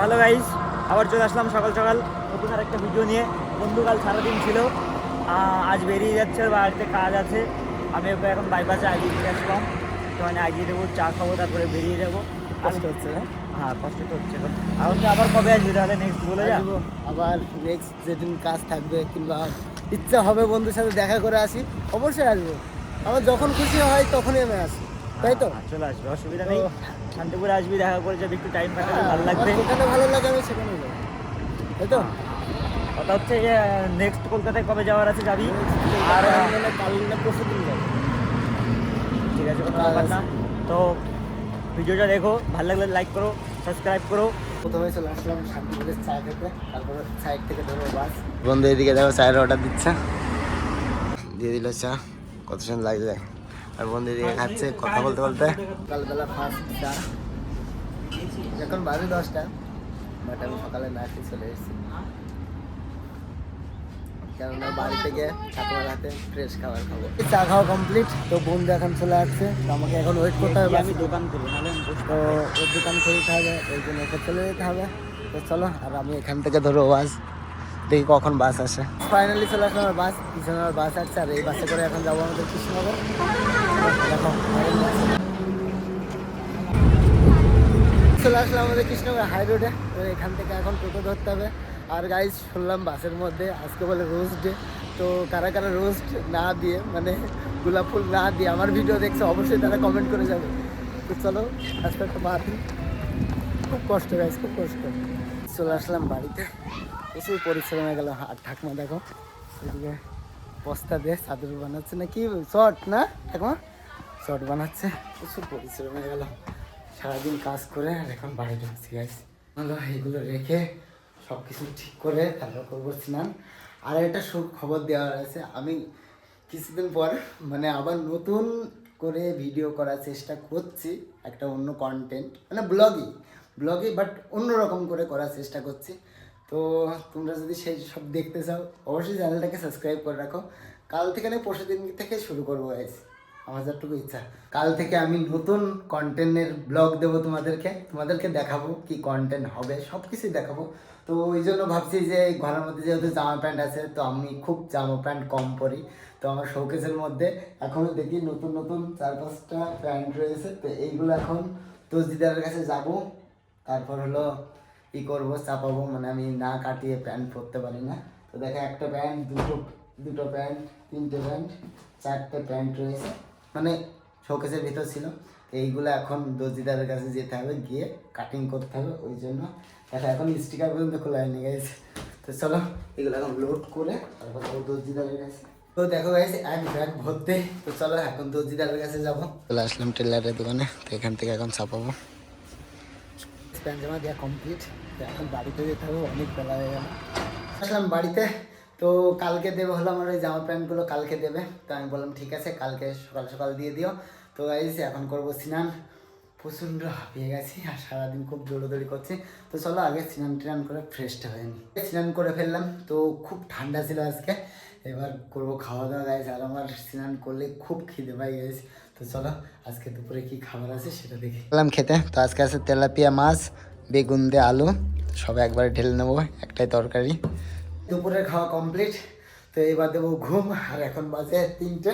ভালো গাইস, আবার চলে আসলাম সকাল সকাল নতুন আর একটা ভিডিও নিয়ে। বন্ধু কাল সারাদিন ছিল, আজ বেরিয়ে যাচ্ছে, বাড়িতে কাজ আছে। আমি ওকে এখন বাইপাসে আগিয়ে দিয়ে আসলাম, তো মানে আগিয়ে দেবো, চা খাবো, তারপরে বেরিয়ে যাবো। কষ্ট হচ্ছে না? হ্যাঁ, কষ্ট তো হচ্ছে এখন। এখন তো আবার কবে আসবি তাহলে, নেক্সট বলে যা। আসবো আবার নেক্সট যেদিন কাজ থাকবে কিংবা ইচ্ছা হবে বন্ধুর সাথে দেখা করে আসি, অবশ্যই আসবো। আমার যখন খুশি হয় তখনই আমি আসি, তাই তো? চলে আসবে, অসুবিধা নেই। শান্তিপুরে আসবি, দেখা করে যাবি, একটু টাইম কাটালে হ্যাঁ, ভালো লাগবে। আমার যেখানে ভালো লাগে আমি সেখানে যাবো, তাই তো? কথা হচ্ছে যে নেক্সট কলকাতায় কবে যাওয়ার আছে যাবি। আর কাল না পরশু দিন যাবো। ঠিক আছে, কোনো ব্যাপার না। তো ভিডিওটা দেখো, ভালো লাগলে লাইক করো, সাবস্ক্রাইব করো। প্রথমে চলে আসলাম শান্তিপুরের চা খেতে, তারপরে সাইড থেকে ধরবো বাস। বন্ধু এদিকে দেখো চায়ের অর্ডার দিচ্ছে, দিয়ে দিল চা। কত সুন্দর লাগছে। আর বন্ধু এদিকে খাচ্ছে কথা বলতে বলতে। সকালবেলা ফার্স্ট চা, এখন বাজে 10টা, বাট আমি সকালে না খেয়ে চলে এসেছি, কেননা বাড়ি থেকে ঠাকুমার হাতে ফ্রেশ খাবার খাবো। চা খাওয়া কমপ্লিট, তো বন্ধু এখন চলে আসছে, তো আমাকে এখন ওয়েট করতে হবে। আমি দোকান করি, নাহলে তো ওর দোকান খুলতে হবে, ওই জন্য ওকে চলে যেতে হবে। তো চলো, আর আমি এখান থেকে ধরো বাস, দেখি কখন বাস আসে। ফাইনালি চলে আসলাম আমার বাস, পিছনে আমার বাস আসছে, আর এই বাসে করে এখন যাবো আমাদের কৃষ্ণনগর। দেখো চলে আসলাম আমাদের কৃষ্ণনগর হাই রোডে, তো এখান থেকে এখন টোটো ধরতে হবে। আর গাইজ শুনলাম বাসের মধ্যে আজকে বলে রোজ ডে, তো কারা কারা রোস্ট না দিয়ে, মানে গোলাপ ফুল না দিয়ে আমার ভিডিও দেখছে, অবশ্যই তারা কমেন্ট করে যাবে। তো চলো আজকে একটা বাড়ি, খুব কষ্ট গাইজ, খুব কষ্ট। চলে আসলাম বাড়িতে, প্রচুর পরিশ্রম হয়ে গেল। আর ঠাকুমা দেখো এদিকে বস্তা দিয়ে চাদর বানাচ্ছে, না কি শর্ট না ঠাকুমা, শর্ট বানাচ্ছে। প্রচুর পরিশ্রম হয়ে গেল সারাদিন কাজ করে, আর এখন বাড়ি ঢুকছি গাইজ। হলো এগুলো রেখে সব কিছু ঠিক করে তারপর করবো স্নান। আর একটা খবর দেওয়ার আছে, আমি কিছুদিন পর মানে আবার নতুন করে ভিডিও করার চেষ্টা করছি, একটা অন্য কন্টেন্ট, মানে ব্লগই বাট অন্যরকম করে করার চেষ্টা করছি। তো তোমরা যদি সেই সব দেখতে চাও, অবশ্যই চ্যানেলটাকে সাবস্ক্রাইব করে রাখো। কাল থেকে না পরশু দিন থেকে শুরু করবো গাইস, আমার যতটুকু ইচ্ছা। কাল থেকে আমি নতুন কন্টেন্টের ব্লগ দেবো তোমাদেরকে দেখাবো কি কন্টেন্ট হবে, সব কিছুই দেখাবো। তো ওই জন্য ভাবছি যে ঘরের মধ্যে যেহেতু জামা প্যান্ট আছে, তো আমি খুব জামা প্যান্ট কম পরি, তো আমার শোকেসের মধ্যে এখনও দেখি নতুন নতুন 4-5টা প্যান্ট রয়েছে। তো এইগুলো এখন দর্জিদারের কাছে যাব, তারপর হলো ই করবো, চাপাবো, মানে আমি না কাটিয়ে প্যান্ট পরতে পারি না। তো দেখো একটা প্যান্ট, দুটো প্যান্ট, 3টে প্যান্ট, 4টে প্যান্ট রয়েছে, মানে শোকেসের ভিতর ছিল। এইগুলো এখন দর্জিদারের কাছে যেতে হবে, গিয়ে কাটিং করতে হবে। ওই জন্য দেখো এখন স্টিকার পর্যন্ত খোলা হয়নি গেছে। তো চলো এগুলো এখন লোড করে তারপর যাবো দর্জিদারের কাছে। তো দেখো গাইস এক ব্যাগ ভর্তি, তো চলো এখন দর্জিদারের কাছে যাবো। চলে আসলাম টেলারের দোকানে, তো এখান থেকে এখন ছাপাবো। প্যান্ট জামা দেওয়া কমপ্লিট, তো এখন বাড়িতে যেতে হবে, অনেক বেলা হয়ে গেল। আসলাম বাড়িতে, তো কালকে দেবে হলো আমার ওই জামা প্যান্টগুলো কালকে দেবে। তো আমি বললাম ঠিক আছে, কালকে সকাল সকাল দিয়ে দিও। তো গাইস এখন করবো স্নান, প্রচণ্ড হাঁপিয়ে গেছি আর সারাদিন খুব দৌড়োদৌড়ি করছি। তো চলো আগে স্নান টান করে ফ্রেশটা হয়ে নিই। স্নান করে ফেললাম, তো খুব ঠান্ডা ছিল আজকে। এবার করবো খাওয়া দাওয়া গাইস, আর আমার স্নান করলে খুব খিদে পাই গেছে। তো চলো আজকে দুপুরে কি খাবার আছে সেটা দেখি। খেলাম খেতে, তো আজকে আছে তেলাপিয়া মাছ, বেগুন দিয়ে আলু, সব একবারে ঢেলে নেবো, একটাই তরকারি। দুপুরের খাওয়া কমপ্লিট, তো এবার দেবো ঘুম। আর এখন বাজে 3টে,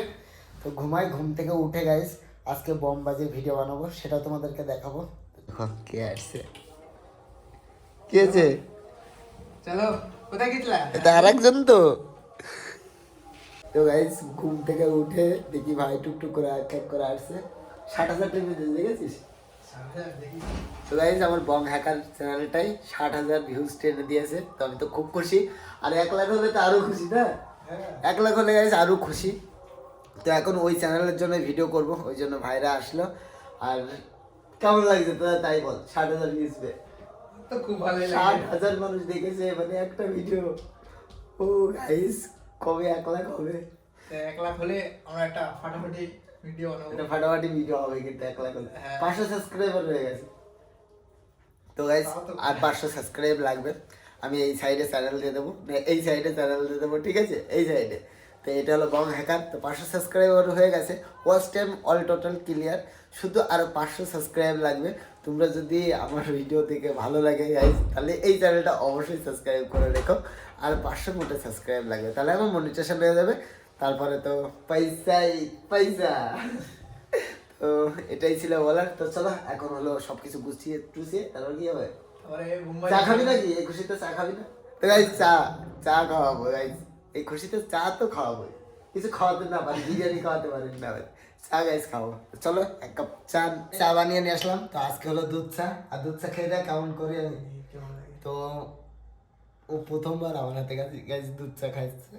তো ঘুমাই। ঘুম থেকে উঠে গাইস আজকে বমবাজির ভিডিও বানাবো, সেটা তোমাদেরকে দেখাবো। কে আসছে, কে আছে? চলো কোথায় গেছিলা? এটা আর একজন তো। তো গাইস ঘুম থেকে উঠে দেখি ভাই টুকটুক করে এক করে আসছে। 60,000 টিভি দেখেছিস? তো গাইস আমার বং হ্যাকার চ্যানেলটাই 60,000 ভিউজ টেনে দিয়েছে, তো আমি তো খুব খুশি। আর 1 লাখ হলে তো আরো খুশি, না? 1 লাখ হলে গাইস আরো খুশি। তো এখন ওই চ্যানেলের জন্য ভিডিও করব, ওই জন্য ভাইরা আসলো। আর কেমন লাগছে তোরা তাই বল, 60,000 ভিউজ পেয়ে? তো খুব ভালো লাগে। 60,000 মানুষ দেখেছে মানে একটা ভিডিও। ও গাইস কবে 1 লাখ হবে? 1 লাখ হলে আমরা একটা ফাটাফাটি ভিডিও বানাবো। এটা ফাটাফাটি ভিডিও হবে কিন্তু 1 লাখ হলে। হ্যাঁ। 500 সাবস্ক্রাইবার হয়ে গেছে। তো গাইস আর 500 সাবস্ক্রাইব লাগবে। আমি এই সাইডে চ্যানেল দিয়ে দেবো, এই সাইডে চ্যানেল দিয়ে দেবো, ঠিক আছে? এই সাইডে। তো এটা হলো বং হ্যাকার। তো 500 সাবস্ক্রাইবার হয়ে গেছে, watch time all total clear. শুধু আরও 500 সাবস্ক্রাইব লাগবে। তোমরা যদি আমার ভিডিও দেখে ভালো লাগে গাইজ, তাহলে এই চ্যানেলটা অবশ্যই সাবস্ক্রাইব করে রেখো। আর 500 মোটে সাবস্ক্রাইব লাগবে, তাহলে আমার মনিটাইজেশন হয়ে যাবে। তারপরে তো পয়সাই পয়সা। তো এটাই ছিল বলার। তো চলো এখন হলো সব কিছু গুছিয়ে টুছিয়ে তারপর কি হবে, চা খাবি নাকি? এই খুশিতে চা খাবি না? তো গাইজ চা খাওয়াবো গাইজ, এই খুশিতে চা তো খাওয়াবো। কিছু খাওয়াতে না পারি, বিরিয়ানি খাওয়াতে পারি না, চা গাইজ খাবো। চলো এক কাপ চা বানিয়ে নিয়ে আসলাম। তো আজকে হলো দুধ চা, আর দুধ চা খেয়ে দেয় কেমন করি আমি। তো ও প্রথমবার আমার হাতে গাইজ দুধ চা খাইছে।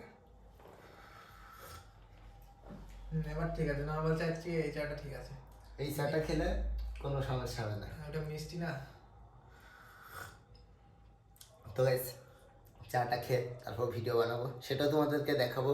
এবার ঠিক আছে, নর্মাল চা এই চাটা ঠিক আছে। এই চাটা খেলে কোনো সমস্যা হবে না। ওটা মিষ্টি না। তো গাইজ চাটা খেয়ে তারপর ভিডিও বানাবো, সেটা তোমাদেরকে দেখাবো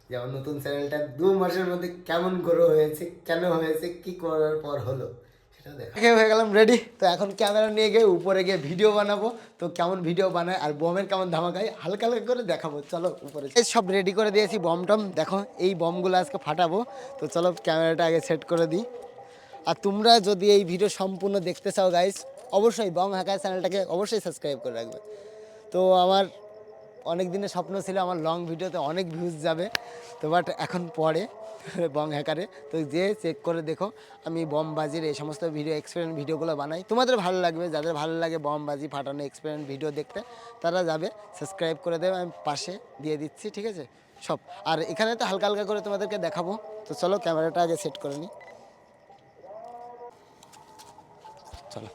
যে আমার নতুন চ্যানেলটা 2 মাসের মধ্যে কেমন গ্রো হয়েছে, কেন হয়েছে, কি করার পর হলো সেটা দেখা। হয়ে গেলাম রেডি। তো এখন ক্যামেরা নিয়ে গিয়ে উপরে গিয়ে ভিডিও বানাবো। তো কেমন ভিডিও বানায় আর বমের কেমন ধামাকায় হালকা হালকা করে দেখাবো। চলো উপরে সব রেডি করে দিয়েছি, বম টম দেখো, এই বমগুলো আজকে ফাটাবো। তো চলো ক্যামেরাটা আগে সেট করে দিই। আর তোমরা যদি এই ভিডিও সম্পূর্ণ দেখতে চাও গাইস, অবশ্যই বং হ্যাকার চ্যানেলটাকে অবশ্যই সাবস্ক্রাইব করে রাখবে। তো আমার অনেক দিনের স্বপ্ন ছিল আমার লং ভিডিওতে অনেক ভিউজ যাবে, তো বাট এখন পরে বং হ্যাকারে। তো যে চেক করে দেখো, আমি বম বাজির এই সমস্ত ভিডিও এক্সপেরিয়েন্স ভিডিওগুলো বানাই, তোমাদের ভালো লাগবে। যাদের ভালো লাগে বম বাজি ফাটানো এক্সপেরিয়েন্স ভিডিও দেখতে, তারা যাবে সাবস্ক্রাইব করে দেবে, আমি পাশে দিয়ে দিচ্ছি, ঠিক আছে সব। আর এখানে তো হালকা হালকা করে তোমাদেরকে দেখাবো। তো চলো ক্যামেরাটা আগে সেট করে নিই, চলো।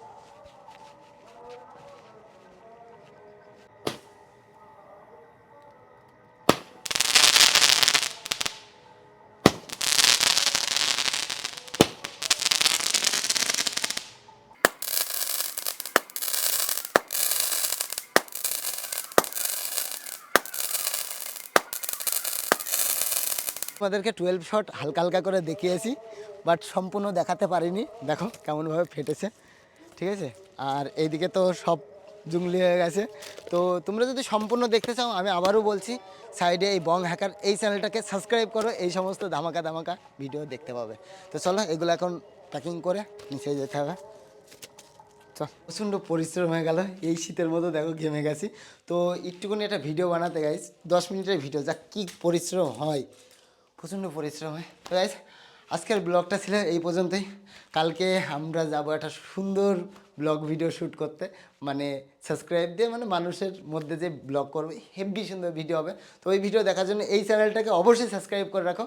তোমাদেরকে 12 শট হালকা হালকা করে দেখিয়েছি, বাট সম্পূর্ণ দেখাতে পারিনি। দেখো কেমনভাবে ফেটেছে, ঠিক আছে। আর এইদিকে তো সব জুংলি হয়ে গেছে। তো তোমরা যদি সম্পূর্ণ দেখতে চাও, আমি আবারও বলছি, সাইডে এই বং হ্যাকার এই চ্যানেলটাকে সাবস্ক্রাইব করো, এই সমস্ত ধামাকা ধামাকা ভিডিও দেখতে পাবে। তো চলো এগুলো এখন প্যাকিং করে নিচে যেতে হবে। চল, প্রচণ্ড পরিশ্রম হয়ে গেল, এই শীতের মতো দেখো ঘেমে গেছি। তো একটুখানি একটা ভিডিও বানাতে গাইস, 10 মিনিটের ভিডিও, যা কী পরিশ্রম হয়, প্রচণ্ড পরিশ্রম হয়। তো গাইস আজকের ব্লগটা ছিল এই পর্যন্তই। কালকে আমরা যাবো একটা সুন্দর ব্লগ ভিডিও শ্যুট করতে, মানে সাবস্ক্রাইব দিয়ে, মানে মানুষের মধ্যে যে ব্লগ করবে, হেভি সুন্দর ভিডিও হবে। তো ওই ভিডিও দেখার জন্য এই চ্যানেলটাকে অবশ্যই সাবস্ক্রাইব করে রাখো।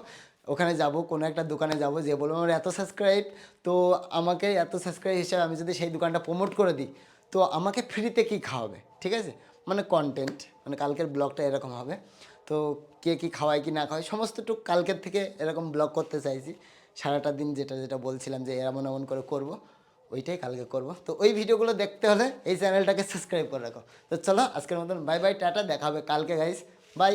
ওখানে যাব, কোনো একটা দোকানে যাব, যে বলবো আমার এত সাবস্ক্রাইব, তো আমাকে এত সাবস্ক্রাইব হিসাবে আমি যদি সেই দোকানটা প্রমোট করে দিই, তো আমাকে ফ্রিতে কী খাওয়াবে, ঠিক আছে, মানে কন্টেন্ট, মানে কালকের ব্লগটা এরকম হবে। তো কে কী খাওয়ায় কি না খাওয়ায় সমস্তটুক কালকের থেকে এরকম ব্লগ করতে চাইছি। সারাটা দিন যেটা যেটা বলছিলাম যে এমন এমন করে করব, ওইটাই কালকে করব। তো ওই ভিডিওগুলো দেখতে হলে এই চ্যানেলটাকে সাবস্ক্রাইব করে রাখো। তো চলো আজকের মতন বাই বাই, টাটা, দেখা হবে কালকে গাইস, বাই।